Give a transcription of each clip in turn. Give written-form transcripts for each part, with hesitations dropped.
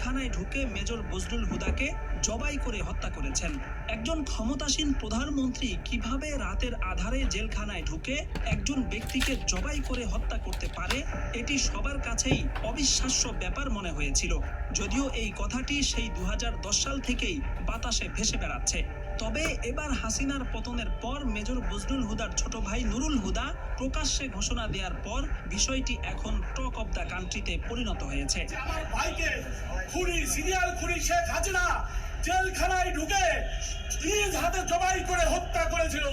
জেলখানায় ঢুকে মেজর বজলুল হুদাকে জবাই করে হত্যা করেছেন। একজন ক্ষমতাসীন প্রধানমন্ত্রী কিভাবে রাতের আধারে জেলখানায় ঢুকে একজন ব্যক্তিকে জবাই করে হত্যা করতে পারে, এটি সবার কাছেই অবিশ্বাস্য ব্যাপার মনে হয়েছিল। যদিও এই কথাটি সেই 2010 সাল থেকেই বাতাসে ভেসে বেড়াচ্ছে। তবে এবার হাসিনার পতনের পর মেজর বজলুল হুদার ছোট ভাই নুরুল হুদা প্রকাশ্যে ঘোষণা দেওয়ার পর বিষয়টি এখন টক অব দ্য কান্ট্রিতে পরিণত হয়েছে। আমার ভাইকে খুনি, সিরিয়াল খুনি শেখ হাসিনা জেলখানায় ঢুকে নিজ হাতে জবাই করে হত্যা করেছিল।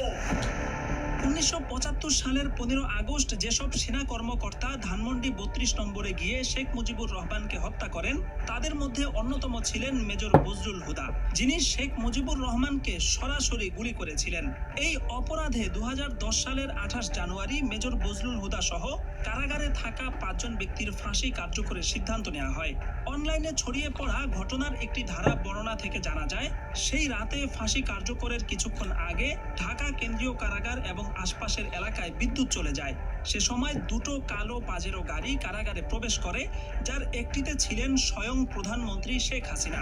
1975 সালের 15 আগস্ট যেসব সেনা কর্মকর্তা ধানমন্ডি 32 নম্বরে গিয়ে শেখ মুজিবুর রহমানকে হত্যা করেন, তাদের মধ্যে অন্যতম ছিলেন মেজর বজলুল হুদা, যিনি শেখ মুজিবুর রহমানকে সরাসরি গুলি করেছিলেন। এই অপরাধে 2010 সালের 28 জানুয়ারি মেজর বজলুল হুদা সহ কারাগারে থাকা 5 জন ব্যক্তির ফাঁসি কার্যকরের সিদ্ধান্ত নেওয়া হয়। অনলাইনে ছড়িয়ে পড়া ঘটনার একটি ধারা বর্ণনা থেকে জানা যায়, সেই রাতে ফাঁসি কার্যকরের কিছুক্ষণ আগে ঢাকা কেন্দ্রীয় কারাগার এবং আশপাশের এলাকায় বিদ্যুৎ চলে যায়। সে সময় দুটো কালো পাজেরো গাড়ি কারাগারে প্রবেশ করে, যার একটিতে ছিলেন স্বয়ং প্রধানমন্ত্রী শেখ হাসিনা।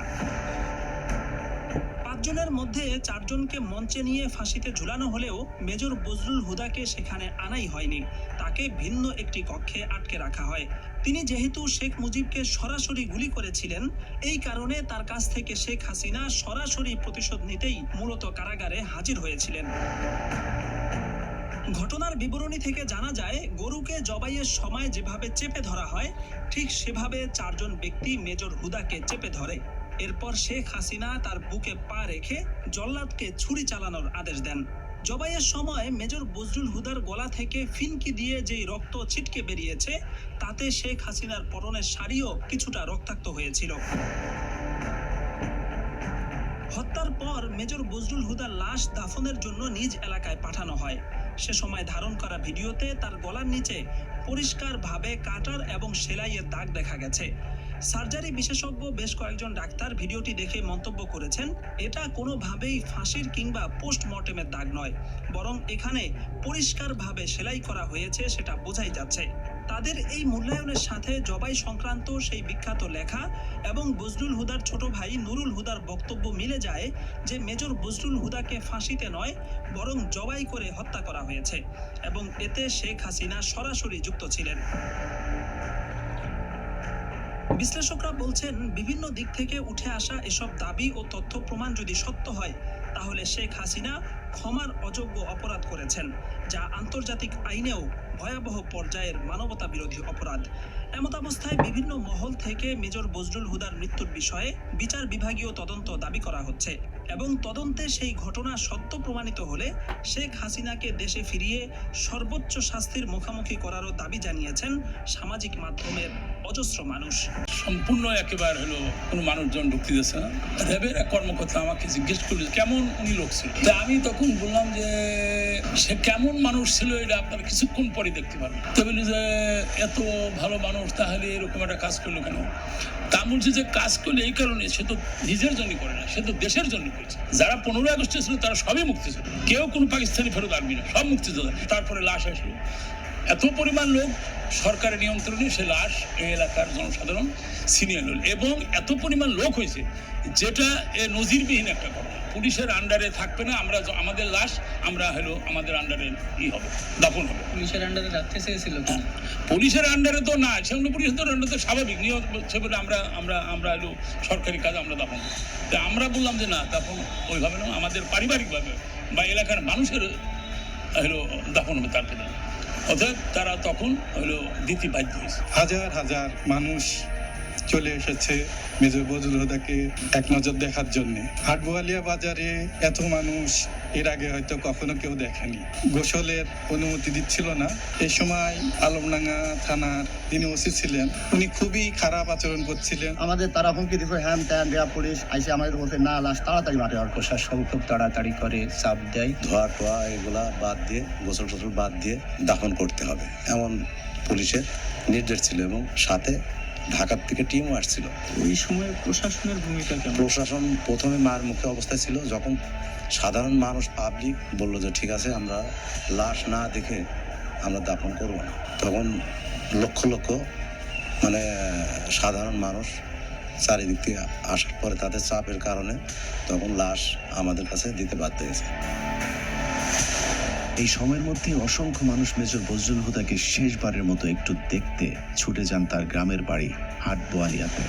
5 জনের মধ্যে 4 জনকে মঞ্চে নিয়ে ফাঁসিতে ঝুলানো হলেও মেজর বজলুল হুদাকে সেখানে আনাই হয়নি। তাকে ভিন্ন একটি কক্ষে আটকে রাখা হয়। তিনি যেহেতু শেখ মুজিবকে সরাসরি গুলি করেছিলেন, এই কারণে তার কাছ থেকে শেখ হাসিনা সরাসরি প্রতিশোধ নিতেই মূলত কারাগারে হাজির হয়েছিলেন। ঘটনার বিবরণী থেকে জানা যায়, গরুকে জবাইয়ের সময় যেভাবে চেপে ধরা হয়, ঠিক সেভাবে 4 জন ব্যক্তি মেজর হুদাকে চেপে ধরে। এরপর শেখ হাসিনা তার বুকে পা রেখে জল্লাদকে ছুরি চালানোর আদেশ দেন। জবাইয়ের সময় মেজর বজলুল হুদার গলা থেকে ফিনকি দিয়ে যেই রক্ত ছিটকে বেরিয়েছে, তাতে শেখ হাসিনার পরনের শাড়িও কিছুটা রক্তাক্ত হয়েছিল। হত্যার পর মেজর বজলুল হুদার লাশ দাফনের জন্য নিজ এলাকায় পাঠানো হয়। সে সময় ধারণ করা ভিডিওতে তার গলার নিচে পরিষ্কারভাবে কাটার এবং সেলাইয়ের দাগ দেখা গেছে। সার্জারি বিশেষজ্ঞ বেশ কয়েকজন ডাক্তার ভিডিওটি দেখে মন্তব্য করেছেন, এটা কোনোভাবেই ফাঁসির কিংবা পোস্টমর্টেমের দাগ নয়, বরং এখানে পরিষ্কারভাবে সেলাই করা হয়েছে সেটা বোঝাই যাচ্ছে। তাদের এই মূল্যায়নের সাথে জবাই সংক্রান্ত সেই বিখ্যাত লেখা এবং বজলুল হুদার ছোট ভাই নুরুল হুদার বক্তব্য মিলে যায় যে মেজর বজলুল হুদাকে ফাঁসিতে নয়, বরং জবাই করে হত্যা করা হয়েছে এবং এতে শেখ হাসিনা সরাসরি যুক্ত ছিলেন। বিশ্লেষকরা বলছেন, বিভিন্ন দিক থেকে উঠে আসা এসব দাবি ও তথ্য প্রমাণ যদি সত্য হয়, তাহলে শেখ হাসিনা ক্ষমার অযোগ্য অপরাধ করেছেন, যা আন্তর্জাতিক আইনেও ভয়াবহ পর্যায়ের মানবতা বিরোধী অপরাধ। এমতাবস্থায় বিভিন্ন মহল থেকে মেজর বজলুল হুদার মৃত্যুর বিষয়ে বিচার বিভাগীয় তদন্ত দাবি করা হচ্ছে এবং তদন্তে সেই ঘটনা সত্য প্রমাণিত হলে শেখ হাসিনাকে দেশে ফিরিয়ে সর্বোচ্চ শাস্তির মুখোমুখি করারও দাবি জানিয়েছেন সামাজিক মাধ্যমের অজস্র মানুষ। সম্পূর্ণ একেবারে হলো কোনো মানুষজন ঢুকতে দিচ্ছে না। র্যাবের এক কর্মকর্তা আমাকে জিজ্ঞেস করল কেমন উনি লোক ছিল, তা আমি তখন বললাম যে সে কেমন মানুষ ছিল এটা আপনারা কিছুক্ষণ পরে দেখতে পারবেন। তো বলি যে এত ভালো মানুষ তাহলে এরকম একটা কাজ করলো কেন? তা বলছে যে কাজ করলে এই কারণে সে তো নিজের জন্য করে না, সে তো দেশের জন্য করছে। যারা 15 আগস্টে ছিল তারা সবই মুক্তিযোদ্ধা, কেউ কোনো পাকিস্তানি ফেরত আসবি না, সব মুক্তিযোদ্ধা। তারপরে লাশ আসলো, এত পরিমাণ লোক সরকারের নিয়ন্ত্রণে সে লাশ এই এলাকার জনসাধারণ ছিনিয়ে নিল এবং এত পরিমাণ লোক হয়েছে যেটা নজিরবিহীন একটা ঘটনা। পুলিশের আন্ডারে থাকবে না, আমরা আমাদের লাশ আমরা হলো আমাদের আন্ডারে হবে, দাফন হবে। পুলিশের আন্ডারে রাখতে চেয়েছিল, পুলিশের আন্ডারে তো না, সেগুলো পুলিশের আন্ডারে তো স্বাভাবিক নিয়ম হচ্ছে বলে আমরা হলো সরকারি কাজ আমরা দাফন করি। তা আমরা বললাম যে না, দাফন ওইভাবে না, আমাদের পারিবারিকভাবে বা এলাকার মানুষের হলো দাফন হবে তার ক্ষেত্রে। অর্থাৎ তারা তখন হলো দিতে বাধ্য হয়েছে। হাজার হাজার মানুষ চলে এসেছে মেজর বজলুল হুদাকে এক নজর দেখার জন্য। হাটবোয়ালিয়া বাজারে এত মানুষ এর আগে হয়তো কখনো কেউ দেখেনি। গোসলের অনুমতি দিচ্ছিল না। এই সময় আলমডাঙ্গা থানার যিনি ওসি ছিলেন, উনি খুবই খারাপ আচরণ করছিলেন। আমাদের তারা হুমকি দিত, হ্যান ত্যান রেয়া পুলিশ আইসে আমাদের বলছে না, লাশ তাড়াতাড়ি মাঠে আর প্রশাসন খুব তাড়াতাড়ি করে চাপ দেয়, ধোয়া টোয়া এগুলা বাদ দিয়ে, গোসল টোসল বাদ দিয়ে দাফন করতে হবে এমন পুলিশের নির্দেশ ছিল এবং সাথে ঢাকার থেকে টিমও আসছিল। ওই সময় প্রশাসনের ভূমিকা কেমন? প্রশাসন প্রথমে মার মুখে অবস্থায় ছিল, যখন সাধারণ মানুষ পাবলিক বললো যে ঠিক আছে আমরা লাশ না দেখে আমরা দাফন করবো না, তখন লক্ষ লক্ষ সাধারণ মানুষ চারিদিক থেকে আসার পরে তাদের চাপের কারণে তখন লাশ আমাদের কাছে দিতে বাধ্য হয়েছে। এই সময়ের মধ্যে অসংখ্য মানুষ মেজর বজলুল হুদাকে শেষবারের মতো একটু দেখতে ছুটে যান তার গ্রামের বাড়ি হাট বোয়ালিয়াতে।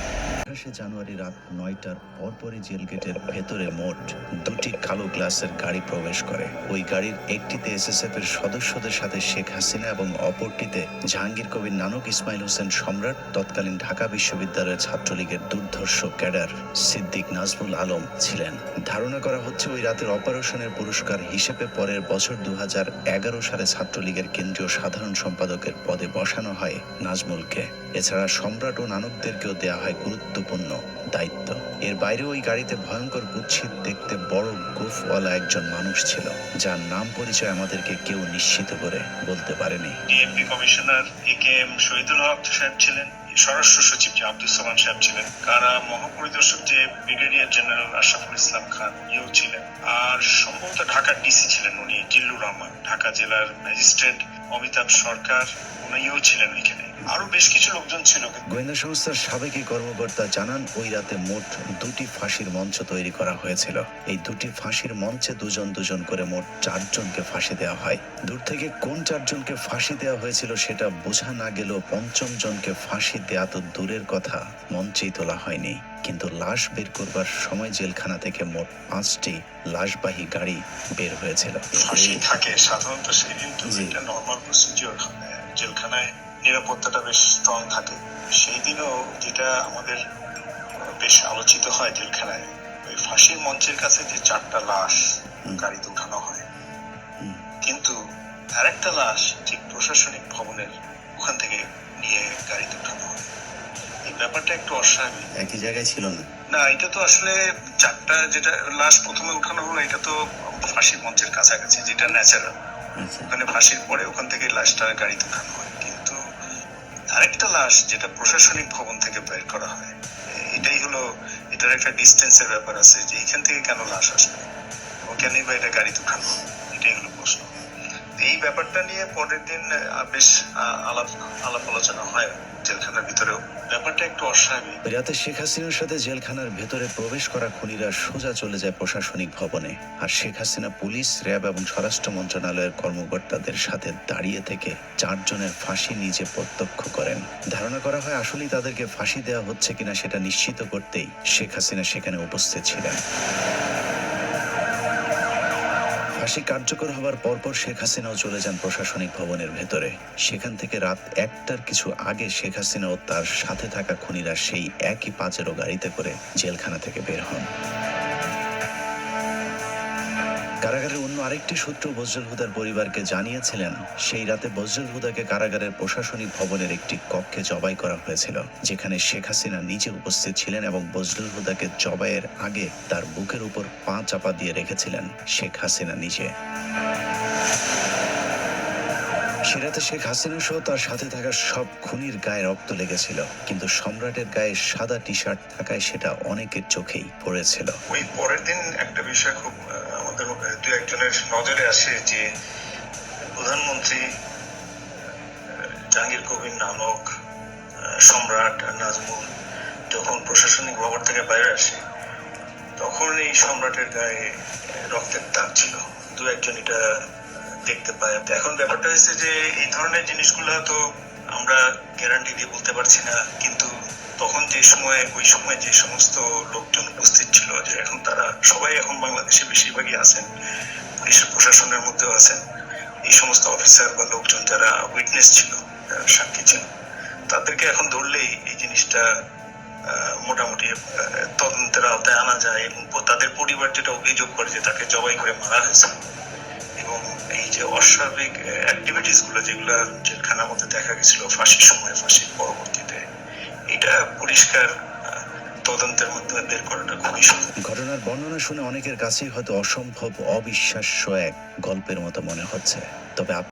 28 জানুয়ারি রাত 9টার পরপরই জেল গেটের ভেতরে মোট 2টি কালো গ্লাসের গাড়ি প্রবেশ করে। ওই গাড়ির একটিতে এসএসএফ এর সদস্যদের সাথে শেখ হাসিনা এবং অপরটিতে জাহাঙ্গীর কবির নানক, ইসমাইল হোসেন সম্রাট, তৎকালীন ঢাকা বিশ্ববিদ্যালয়ের ছাত্রলীগের দুর্ধর্ষ ক্যাডার সিদ্দিক নাজমুল আলম ছিলেন। ধারণা করা হচ্ছে ওই রাতের অপারেশনের পুরস্কার হিসেবে পরের বছর 2011 সালে ছাত্রলীগের কেন্দ্রীয় সাধারণ সম্পাদকের পদে বসানো হয় নাজমুলকে। এছাড়া সম্রাট ও নানকদেরকেও দেয়া হয় গুরুত্বপূর্ণ দায়িত্ব। এর বাইরে ওই গাড়িতে ভয়ঙ্কর কুৎসিত দেখতে বড় গোফওয়ালা একজন মানুষ ছিল, যার নাম পরিচয় আমাদেরকে কেউ নিশ্চিত করে বলতে পারেনি। ডিএমপি কমিশনার একেএম শহীদুল হক সাহেব ছিলেন, স্বরাষ্ট্র সচিব যে আব্দুল সালাম সাহেব ছিলেন, কারা মহাপরিদর্শক যে ব্রিগেডিয়ার জেনারেল আশরাফুল ইসলাম খান ইয়েও ছিলেন, আর সম্ভবত ঢাকার ডিসি ছিলেন উনি জিল্লুর রহমান, ঢাকা জেলার ম্যাজিস্ট্রেট অমিতাভ সরকার উনিও ছিলেন ওইখানে, আরো বেশ কিছু লোকজন ছিল। গোয়েন্দা সংস্থার সাবেক কর্মকর্তা জানান ওই রাতে মোট 2টি ফাঁসির মঞ্চ তৈরি করা হয়েছিল। এই 2টি ফাঁসির মঞ্চে দুজন করে মোট 4 জনকে ফাঁসি দেওয়া হয়। দূর থেকে কোন 4 জনকে ফাঁসি দেওয়া হয়েছিল সেটা বোঝা না গেলেও 5ম জনকে ফাঁসি দেওয়া তো দূরের কথা, মঞ্চেই তোলা হয়নি। কিন্তু লাশ বের করবার সময় জেলখানা থেকে মোট 5টি লাশবাহী গাড়ি বের হয়েছিল। ফাঁসি থাকে সাধারণত সেদিন তো এটা নর্মাল প্রসিডিওর, জেলখানায় নিরাপত্তাটা বেশ স্ট্রং থাকে। সেই দিনও যেটা আমাদের বেশ আলোচিত হয় জেলখানায়, ওই ফাঁসির মঞ্চের কাছে যে 4টা লাশ গাড়িতে উঠানো হয়, কিন্তু আরেকটা লাশ ঠিক প্রশাসনিক ভবনের ওখান থেকে নিয়ে গাড়িতে উঠানো হয়। এই ব্যাপারটা একটু অস্বাভাবিক। একই জায়গায় ছিল না। না, এটা তো আসলে 4টা যেটা লাশ প্রথমে উঠানো হলো এটা তো ফাঁসির মঞ্চের কাছাকাছি, যেটা ন্যাচারাল। ওখানে ফাঁসির পরে ওখান থেকে লাশটা গাড়িতে উঠানো হয়, কিন্তু আরেকটা লাশ যেটা প্রশাসনিক ভবন থেকে বের করা হয়, এটাই হলো, এটার একটা ডিস্টেন্সের ব্যাপার আছে যে এখান থেকে কেন লাশ আসবে এবং কেনই বা এটা গাড়িতে উঠানো, এটাই হলো প্রশ্ন। এই ব্যাপারটা নিয়ে পরের দিন বেশ আলাপ আলোচনা হয় জেলখানার ভিতরেও। ব্যাপারটা একটু অস্বাভাবিক। রাতে শেখ হাসিনার সাথে জেলখানার ভেতরে প্রবেশ করা খুনিরা সোজা চলে যায় প্রশাসনিক ভবনে, আর শেখ হাসিনা পুলিশ, র্যাব এবং স্বরাষ্ট্র মন্ত্রণালয়ের কর্মকর্তাদের সাথে দাঁড়িয়ে থেকে 4 জনের ফাঁসি নিজে প্রত্যক্ষ করেন। ধারণা করা হয় আসলেই তাদেরকে ফাঁসি দেওয়া হচ্ছে কিনা সেটা নিশ্চিত করতেই শেখ হাসিনা সেখানে উপস্থিত ছিলেন। ফাঁসি কার্যকর হবার পরপর শেখ হাসিনাও চলে যান প্রশাসনিক ভবনের ভেতরে। সেখান থেকে রাত 1টার কিছু আগে শেখ হাসিনা ও তার সাথে থাকা খুনিরা সেই একই পাজেরো গাড়িতে করে জেলখানা থেকে বের হন। কারাগারের অন্য আরেকটি সূত্র বজলুল হুদার পরিবারকে জানিয়েছিলেন সেই রাতে বজলুল হুদাকে কারাগারের প্রশাসনিক ভবনের একটি কক্ষে জবাই করা হয়েছিল, যেখানে শেখ হাসিনা নিজে উপস্থিত ছিলেন এবং বজলুল হুদাকে জবাইয়ের আগে তার বুকের উপর পা চাপা দিয়ে রেখেছিলেন শেখ হাসিনা নিজে। সে রাতে শেখ হাসিনা সহ তার সাথে থাকা সব খুনির গায়ে রক্ত লেগেছিল, কিন্তু সম্রাটের গায়ে সাদা টি শার্ট থাকায় সেটা অনেকের চোখেই পড়েছিল। ওই পরের দিন একটা বিষয় খুব আমাদের 2 একজনের নজরে আসে যে প্রধানমন্ত্রী জাহাঙ্গীর কবির নানক, সম্রাট, নাজমুল যখন প্রশাসনিক ভবন থেকে বাইরে আসে তখন এই সম্রাটের গায়ে রক্তের দাগ ছিল। 2 একজন এটা দেখতে পায়। এখন ব্যাপারটা হচ্ছে যে এই ধরনের জিনিসগুলো তো আমরা গ্যারান্টি দিয়ে বলতে পারছি না, কিন্তু তখন ওই সময় যে সমস্ত লোকজন উপস্থিত ছিল, যে এখন তারা সবাই এখন বাংলাদেশে বেশিরভাগই আছেন, পুলিশ প্রশাসনের মধ্যেও আছেন, এই সমস্ত অফিসার বা লোকজন যারা উইটনেস ছিল, সাক্ষী ছিল, তাদেরকে এখন ধরলেই এই জিনিসটা মোটামুটি তদন্তের আওতায় আনা যায় এবং তাদের পরিবার যেটা অভিযোগ করে যে তাকে জবাই করে মারা হয়েছে, এবং এই যে অস্বাভাবিক অ্যাক্টিভিটিস গুলো যেগুলো জেলখানার মধ্যে দেখা গেছিল ফাঁসির সময়, ফাঁসির পরবর্তীতে, এটা পরিষ্কার তদন্তের মাধ্যমে বের করাটা খুবই সহজ। ঘটনার বর্ণনা শুনে অনেকের কাছেই হয়তো অসম্ভব, অবিশ্বাস্য এক গল্পের মতো মনে হচ্ছে, তবে